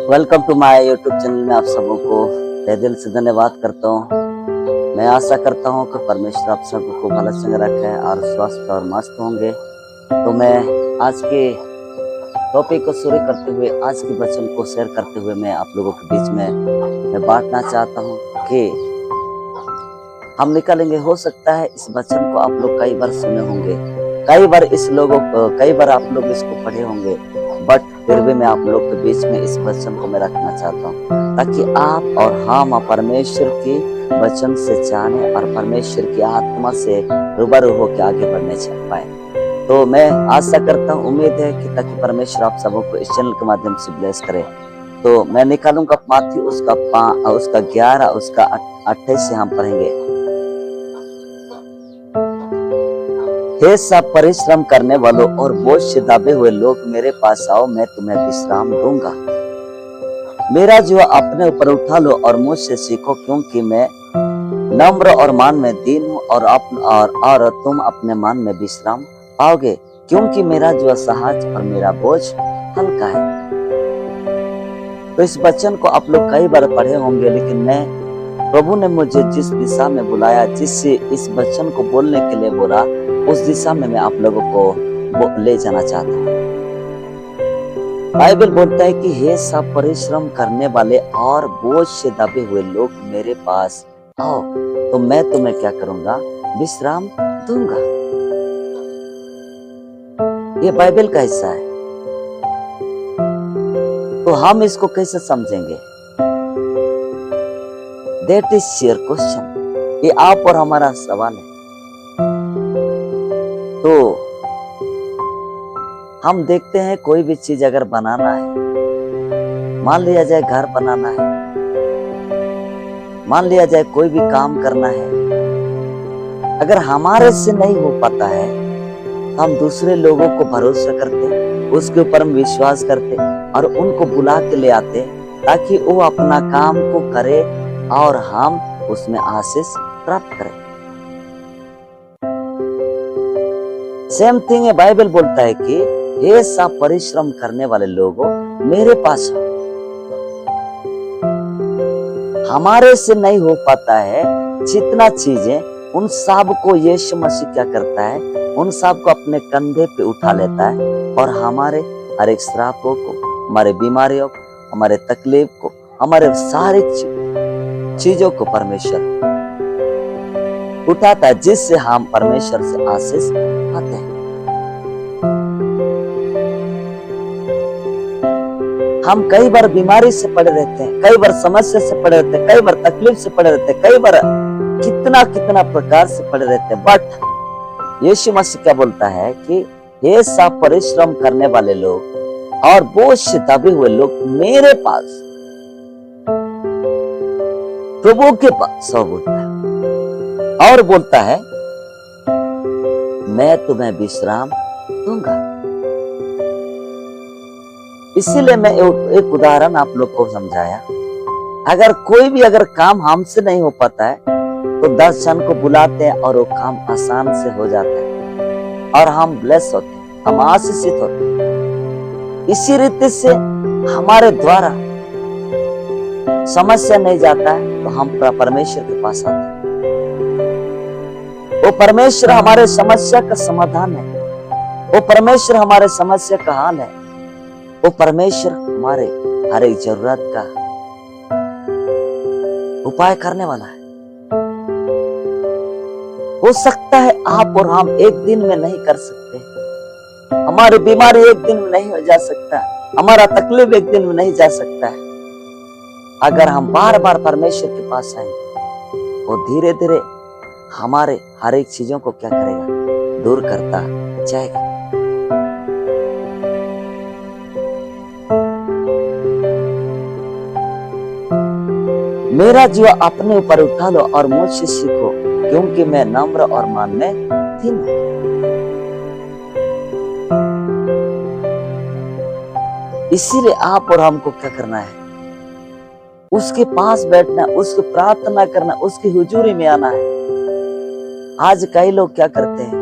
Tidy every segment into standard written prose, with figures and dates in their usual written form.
Welcome to my YouTube channel में आप सबों को तहे दिल से धन्यवाद करता हूँ। मैं आशा करता हूँ कि परमेश्वर आप सबको भला संग रखे और स्वस्थ और मस्त होंगे। तो मैं आज के टॉपिक को शुरू करते हुए, आज के वचन को शेयर करते हुए मैं आप लोगों के बीच में मैं बांटना चाहता हूँ कि हम निकालेंगे। हो सकता है इस वचन को आप लोग कई बार सुने होंगे, कई बार आप लोग इसको पढ़े होंगे, बट फिर भी मैं आप लोग के बीच में इस वचन को मैं रखना चाहता हूँ ताकि आप और हम परमेश्वर के वचन से जाने और परमेश्वर की आत्मा से रूबरू होकर आगे बढ़ने चाह पाए। तो मैं आशा करता हूँ, उम्मीद है कि ताकि परमेश्वर आप सबों को इस चैनल के माध्यम से ब्लेस करे। तो मैं निकालूंगा माथी उसका 11 उसका 28 से हम पढ़ेंगे। हे सब परिश्रम करने वालों और बोझ से दबे हुए लोग, मेरे पास आओ, मैं तुम्हें विश्राम दूंगा। मेरा जो अपने ऊपर उठा लो और मुझसे सीखो, क्योंकि मैं नम्र और मन में दीन हूँ, और तुम अपने मन में विश्राम पाओगे, क्योंकि मेरा जो सहज और मेरा बोझ हल्का है। तो इस वचन को आप लोग कई बार पढ़े होंगे, लेकिन प्रभु ने मुझे जिस दिशा में बुलाया, जिससे इस वचन को बोलने के लिए बोला, उस दिशा में मैं आप लोगों को ले जाना चाहता हूँ। बाइबल बोलता है कि हे सब परिश्रम करने वाले और बोझ से दबे हुए लोग, मेरे पास आओ, तो मैं तुम्हें क्या करूंगा, विश्राम दूंगा। ये बाइबल का हिस्सा है। तो हम इसको कैसे समझेंगे? That is your question। ये आप और हमारा सवाल है। तो हम देखते हैं, कोई भी चीज अगर बनाना है, मान लिया जाए घर बनाना है, मान लिया जाए कोई भी काम करना है, अगर हमारे से नहीं हो पाता है तो हम दूसरे लोगों को भरोसा करते, उसके ऊपर हम विश्वास करते और उनको बुला के ले आते ताकि वो अपना काम को करे और हम उसमें आशीष प्राप्त करें। सेम थिंग है। बाइबल बोलता है कि हे सब परिश्रम करने वाले लोगों, मेरे पास आओ। हमारे से नहीं हो पाता है जितना चीजें, उन सब को यीशु मसीह क्या करता है, उन सब को अपने कंधे पे उठा लेता है और हमारे हर एक श्रापों को, हमारे बीमारियों को, हमारे तकलीफ को, हमारे सारे चीजों को परमेश्वर उठाता है, जिससे हम परमेश्वर से आशीष पाते हैं। हम कई बार बीमारी से पड़े रहते हैं, कई बार समस्या से पड़े रहते हैं, कई बार तकलीफ से पड़े रहते हैं, कई बार कितना प्रकार से पड़े रहते हैं, बट यीशु मसीह क्या बोलता है कि हे सब परिश्रम करने वाले लोग और बोझ से दबे हुए लोग, मेरे पास, प्रभु के पास आओ बोलता है, और बोलता है मैं तुम्हें विश्राम दूंगा। इसीलिए मैं एक उदाहरण आप लोग को समझाया। अगर कोई भी काम हमसे नहीं हो पाता है तो 10 जन को बुलाते हैं और वो काम आसान से हो जाता है और हम ब्लेस होते हैं, हम आशीषित होते हैं। इसी रीति से हमारे द्वारा समस्या नहीं जाता है तो हम परमेश्वर के पास आते हैं। वो परमेश्वर हमारे समस्या का समाधान है, वो परमेश्वर हमारे समस्या का हाल है, वो परमेश्वर हमारे हर एक जरूरत का उपाय करने वाला है। हो सकता है आप और हम एक दिन में नहीं कर सकते, हमारी बीमारी एक दिन में नहीं हो जा सकता, हमारा तकलीफ एक दिन में नहीं जा सकता है। अगर हम बार बार परमेश्वर के पास आएंगे, वो धीरे धीरे हमारे हर एक चीजों को क्या करेगा, दूर करता जाएगा। मेरा जो अपने ऊपर उठा लो और मुझसे सीखो, क्योंकि मैं नम्र और मन में दीन हूं। इसीलिए आप और हमको क्या करना है, उसके पास बैठना, उसको प्रार्थना करना, उसकी हुजूरी में आना है। आज कई लोग क्या करते हैं,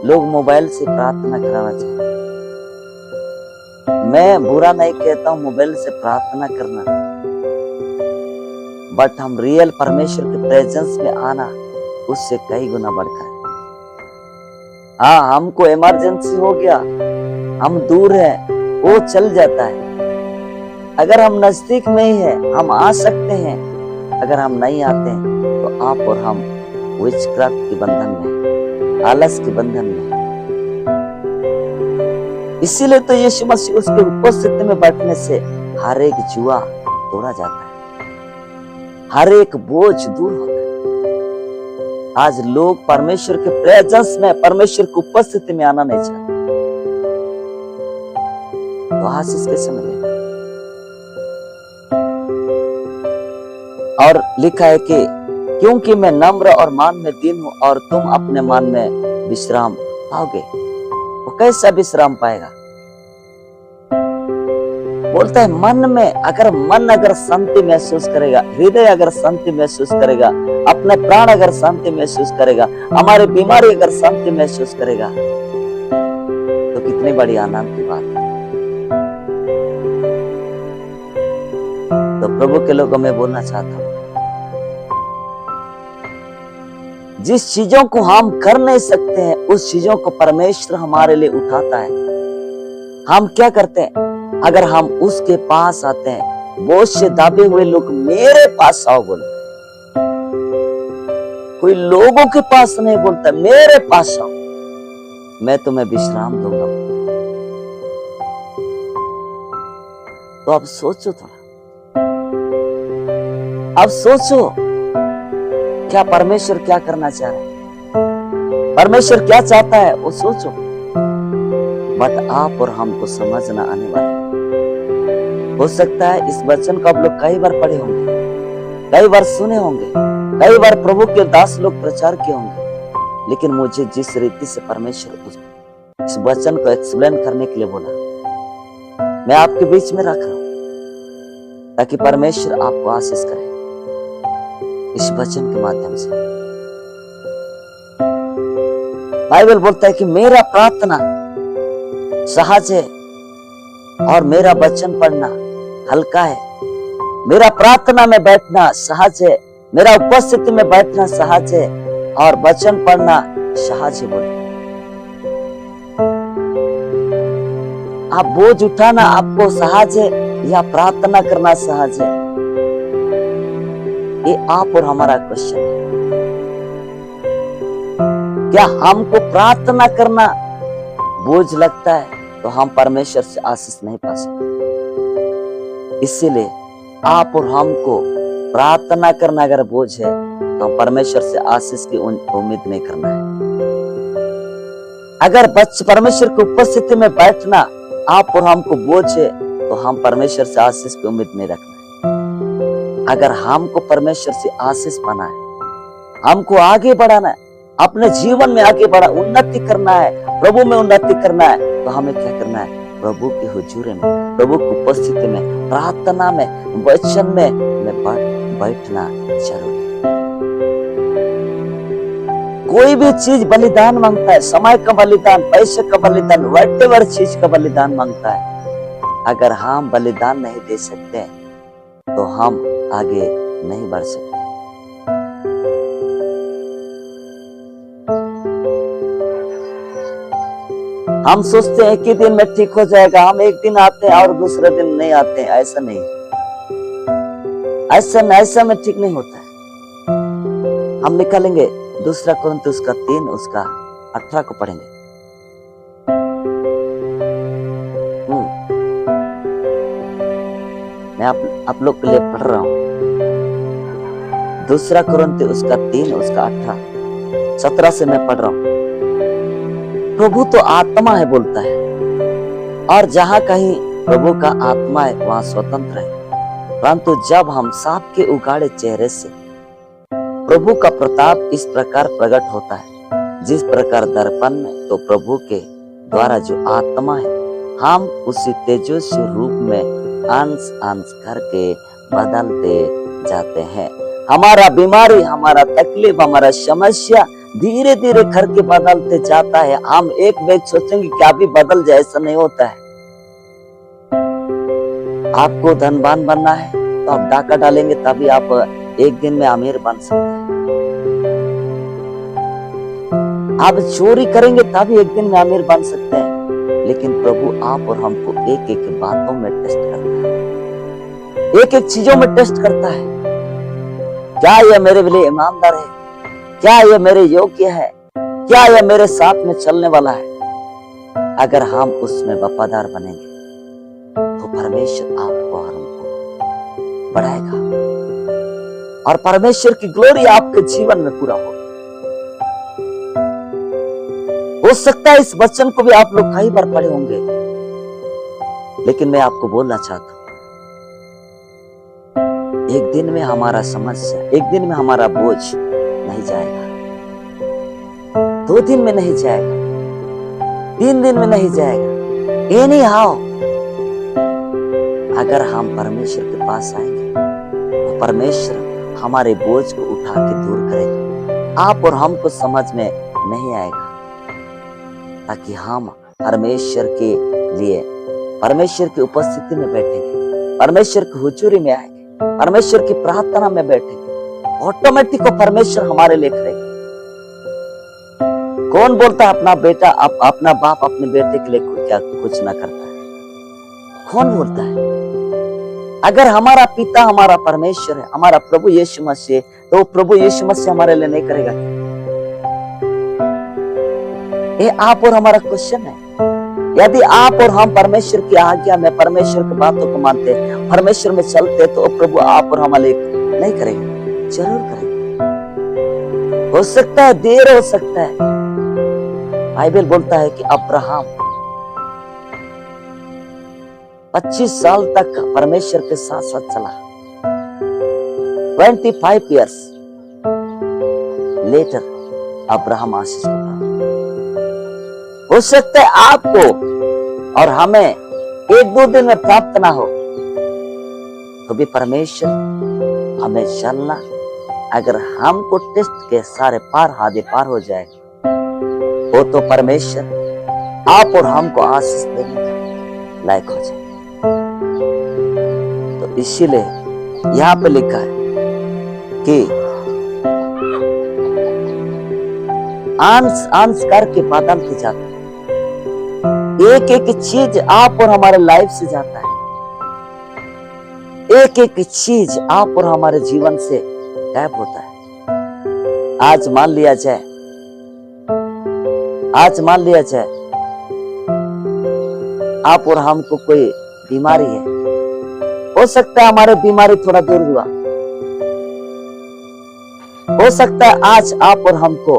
लोग मोबाइल से प्रार्थना कराना चाहते हैं। मैं बुरा नहीं कहता हूँ मोबाइल से प्रार्थना करना, बट हम रियल परमेश्वर के प्रेजेंस में आना उससे कई गुना बढ़कर है। हाँ, हमको इमरजेंसी हो गया, हम दूर हैं, वो चल जाता है। अगर हम नजदीक में ही है हम आ सकते हैं, अगर हम नहीं आते हैं तो आप और हम विचक्राफ्ट के बंधन में, आलस के बंधन में। इसीलिए तो यीशु मसीह उसके उपस्थिति में बैठने से हर एक जुआ तोड़ा जाता है, हर एक बोझ दूर होता है। आज लोग परमेश्वर के प्रेजेंस में, परमेश्वर की उपस्थिति में आना नहीं चाहते, तो आशीष कैसे मिलेगा? और लिखा है कि क्योंकि मैं नम्र और मान में दीन हूं और तुम अपने मन में विश्राम पाओगे। वो कैसा विश्राम पाएगा? बोलता है मन में, अगर मन अगर शांति महसूस करेगा, हृदय अगर शांति महसूस करेगा, अपने प्राण अगर शांति महसूस करेगा, हमारी बीमारी अगर शांति महसूस करेगा, तो कितनी बड़ी आनंद की बात है। तो प्रभु के लोगों में बोलना चाहता हूं, जिस चीजों को हम कर नहीं सकते हैं उस चीजों को परमेश्वर हमारे लिए उठाता है। हम क्या करते हैं? अगर हम उसके पास आते हैं, बोझ से दाबे हुए लोग मेरे पास आओ बोलते हैं। कोई लोगों के पास नहीं बोलता, मेरे पास आओ, मैं तुम्हें विश्राम दूंगा। तो अब सोचो थोड़ा, अब सोचो क्या परमेश्वर क्या करना चाह रहा है, परमेश्वर क्या चाहता है, वो सोचो। बट आप और हमको समझना आने वाला है। हो सकता है इस वचन को आप लोग कई बार पढ़े होंगे, कई बार सुने होंगे, कई बार प्रभु के दास लोग प्रचार किए होंगे, लेकिन मुझे जिस रीति से परमेश्वर इस वचन को एक्सप्लेन करने के लिए बोला, मैं आपके बीच में रख रहा हूं ताकि परमेश्वर आपको आशीष करे इस वचन के माध्यम से। बाइबल बोलता है कि मेरा प्रार्थना सहज है और मेरा वचन पढ़ना हल्का है। मेरा प्रार्थना में बैठना सहज है, मेरा उपस्थिति में बैठना सहज है और वचन पढ़ना सहज है। बोले आप बोझ उठाना आपको सहज है या प्रार्थना करना सहज है? ये आप और हमारा क्वेश्चन है। क्या हमको प्रार्थना करना बोझ लगता है तो हम परमेश्वर से आशीष नहीं पा सकते। इसीलिए आप और हमको प्रार्थना करना अगर बोझ है तो हम परमेश्वर से आशीष की उम्मीद नहीं करना है। अगर परमेश्वर की उपस्थिति में बैठना आप और हमको बोझ है तो हम परमेश्वर से आशीष की उम्मीद नहीं रखना है। अगर हमको परमेश्वर से आशीष पाना है, हमको आगे बढ़ाना है, अपने जीवन में आगे बढ़ा उन्नति करना है, प्रभु में उन्नति करना है, तो हमें क्या करना है? प्रभु की हुजूरी में, प्रभु की उपस्थिति में, प्रार्थना में, वचन में बैठना जरूरी है। कोई भी चीज बलिदान मांगता है, समय का बलिदान, पैसे का बलिदान, व्हाटएवर चीज का बलिदान मांगता है। अगर हम बलिदान नहीं दे सकते तो हम आगे नहीं बढ़ सकते। हम सोचते हैं कि दिन में ठीक हो जाएगा, हम एक दिन आते हैं और दूसरे दिन नहीं आते हैं। ऐसा नहीं, ऐसा में ठीक नहीं होता है। हम निकालेंगे 2 कुरिन्थियों का 3 उसका 18 को पढ़ेंगे। मैं आप लोग के लिए पढ़ रहा हूं। 2 कुरिन्थियों उसका 3 उसका 18 17 से मैं पढ़ रहा हूं। प्रभु तो आत्मा है बोलता है, और जहां कहीं प्रभु का आत्मा है वहां स्वतंत्र है। परंतु जब हम सांप के उगाड़े चेहरे से प्रभु का प्रताप इस प्रकार प्रकट होता है, जिस प्रकार दर्पण में, तो प्रभु के द्वारा जो आत्मा है, हम उसी तेजस्वी रूप में अंश अंश करके बदलते जाते हैं। हमारा बीमारी, हमारा तकलीफ, हमारा समस्या धीरे धीरे करके बदलते जाता है। हम एक बैग सोचेंगे कि अभी बदल जाए, ऐसा नहीं होता है। आपको धनवान बनना है तो आप डाका डालेंगे तभी आप एक दिन में अमीर बन सकते हैं। आप चोरी करेंगे तभी एक दिन में अमीर बन सकते हैं। लेकिन प्रभु आप और हमको एक एक बातों में टेस्ट करता है, एक एक चीजों में टेस्ट करता है। क्या यह मेरे लिए ईमानदार है? क्या यह मेरे योग्य है? क्या यह मेरे साथ में चलने वाला है? अगर हम उसमें वफादार बनेंगे तो परमेश्वर आपको और हमको बढ़ाएगा और परमेश्वर की ग्लोरी आपके जीवन में पूरा होगा। हो सकता है इस वचन को भी आप लोग कई बार पढ़े होंगे, लेकिन मैं आपको बोलना चाहता हूं, एक दिन में हमारा समस्या, एक दिन में हमारा बोझ नहीं जाएगा, 2 दिन में नहीं जाएगा, 3 दिन में नहीं जाएगा। एनी हाउ अगर हम परमेश्वर के पास आएंगे तो परमेश्वर हमारे बोझ को उठा के दूर करेगा। आप और हमको समझ में नहीं आएगा, ताकि हम परमेश्वर के लिए, परमेश्वर की उपस्थिति में बैठेंगे, परमेश्वर की हुजूरी में आएंगे, परमेश्वर की प्रार्थना में बैठेंगे, ऑटोमेटिक को परमेश्वर हमारे लिए करेगा। कौन बोलता है अपना बेटा, अपना बाप अपने बेटे के लिए क्या कुछ ना करता है? कौन बोलता है? अगर हमारा पिता हमारा परमेश्वर है, हमारा प्रभु यीशु मसीह, तो प्रभु यीशु मसीह हमारे लिए नहीं करेगा क्या? ये आप और हमारा क्वेश्चन है। यदि आप और हम परमेश्वर की आज्ञा में, परमेश्वर की बातों को मानते, परमेश्वर में चलते, तो प्रभु आप और हमारे लिए नहीं करेगा, जरूर करेगा। हो सकता है देर हो सकता है। बाइबल बोलता है कि अब्राहम 25 साल तक परमेश्वर के साथ साथ चला। 25 years लेटर अब्राहम आशीष को प्राप्त। हो सकता है आपको और हमें 1-2 दिन में प्राप्त ना हो, तो भी परमेश्वर हमें चलना, अगर हमको टेस्ट के सारे पार हादे पार हो जाएगा, वो तो परमेश्वर आप और हमको आशीष देने का लायक हो जाए। तो इसीलिए यहां पे लिखा है कि अंश अंश करके बदलते जाते हैं। एक एक चीज आप और हमारे लाइफ से जाता है, एक एक चीज आप और हमारे जीवन से गायब होता है। आज मान लिया जाए आप और हमको कोई बीमारी है, हो सकता है हमारे बीमारी थोड़ा दूर हुआ, हो सकता है आज आप और हमको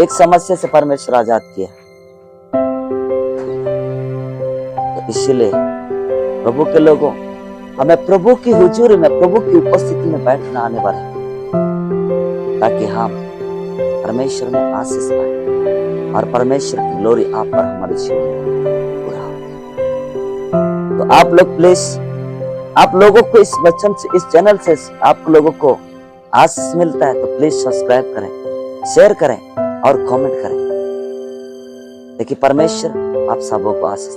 एक समस्या से परमेश्वर आजाद किया। तो इसीलिए प्रभु के लोगों, हमें प्रभु की हुजूरी में, प्रभु की उपस्थिति में बैठना आने वाला है, ताकि हम परमेश्वर में आशीष पाए और परमेश्वर की ग्लोरी आप पर हमारे जीवन में पूरा हो। तो आप लोग प्लीज, आप लोगों को इस वचन से, इस चैनल से आप लोगों को आशीष मिलता है, तो प्लीज सब्सक्राइब करें, शेयर करें और कमेंट करें। देखिए परमेश्वर आप सबों को आशीष